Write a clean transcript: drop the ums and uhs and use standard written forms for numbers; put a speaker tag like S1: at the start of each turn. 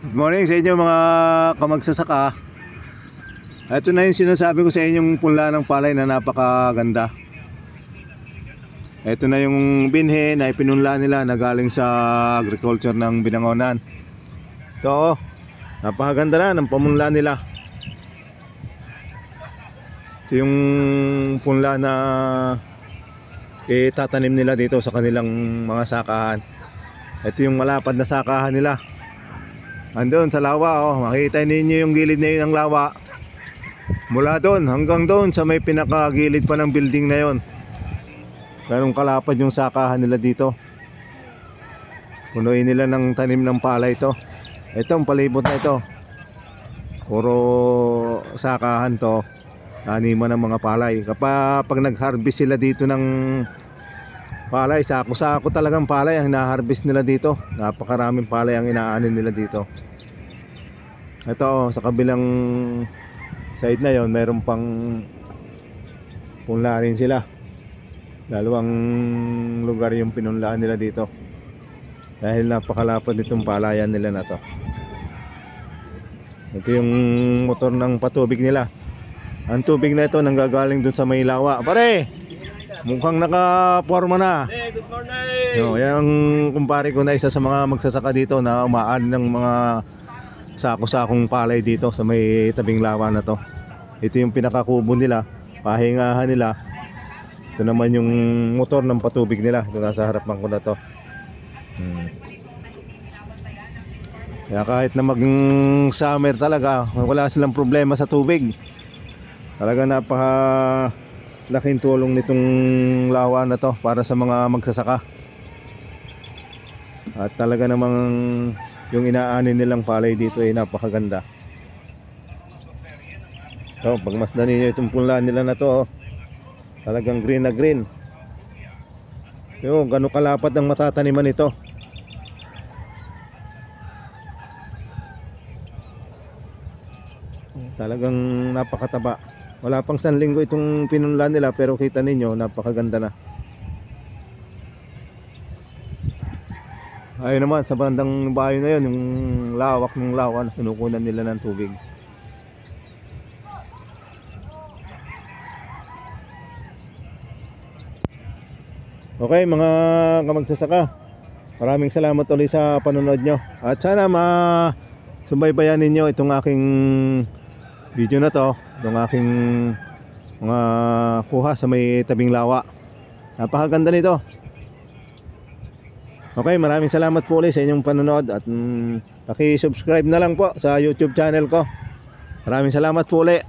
S1: Good morning sa inyo mga kamagsasaka. Ito na yung sinasabi ko sa inyong punla ng palay na napakaganda. Ito na yung binhe na ipinunla nila na galing sa agriculture ng Binangonan. Ito, napakaganda na ng pamunla nila. Ito yung punla na itatanim nila dito sa kanilang mga sakahan. Ito yung malapad na sakahan nila. Andun sa lawa, oh, makita ninyo yung gilid na yun ng lawa. Mula doon hanggang doon sa may pinakagilid pa ng building na yon. Ganun kalapad yung sakahan nila dito. Punuin nila ng tanim ng palay ito. Itong palibot na ito, puro sakahan to, taniman ng mga palay. Kapag nag-harvest sila dito ng palay, sako-sako talagang palay ang na-harvest nila dito. Napakaraming palay ang inaanin nila dito. Ito, sa kabilang side na yon, mayroon pang punla rin sila. Dalawang lugar yung pinunlaan nila dito. Dahil napakalapad nitong palayan nila na to. Ito yung motor ng patubig nila. Ang tubig na ito nanggagaling dun sa may lawa. Pare! Mukhang nakaporma na.
S2: Hey, good morning.
S1: No, yung kumpare ko na isa sa mga magsasaka dito na umaan ng mga sako-sakong palay dito sa may tabing lawa na to. Ito yung pinakakubo nila, pahingahan nila. Ito naman yung motor ng patubig nila. Ito nasa harapan ko na to. Kaya kahit na mag-summer talaga, wala silang problema sa tubig. Talaga laking tulong nitong lawa na to para sa mga magsasaka. At talaga namang yung inaanin nilang palay dito ay napakaganda. So, pagmasdan ninyo itong punlaan nila na to, oh, talagang green na green. Yung gano'ng kalapad ang matataniman ito. Talagang napakataba. Wala pang 1 linggo itong pinunlan nila, pero kita ninyo napakaganda na. Ayun naman sa bandang bayo na yun, yung lawak ng lawa na kinukunan nila ng tubig. Okay mga kamagsasaka, maraming salamat ulit sa panonood nyo. At sana subaybayan ninyo itong aking video na to, itong aking mga kuha sa may tabing lawa. Napakaganda nito. Okay, maraming salamat po ulit sa inyong panonood. At paki-subscribe na lang po sa YouTube channel ko. Maraming salamat po ulit.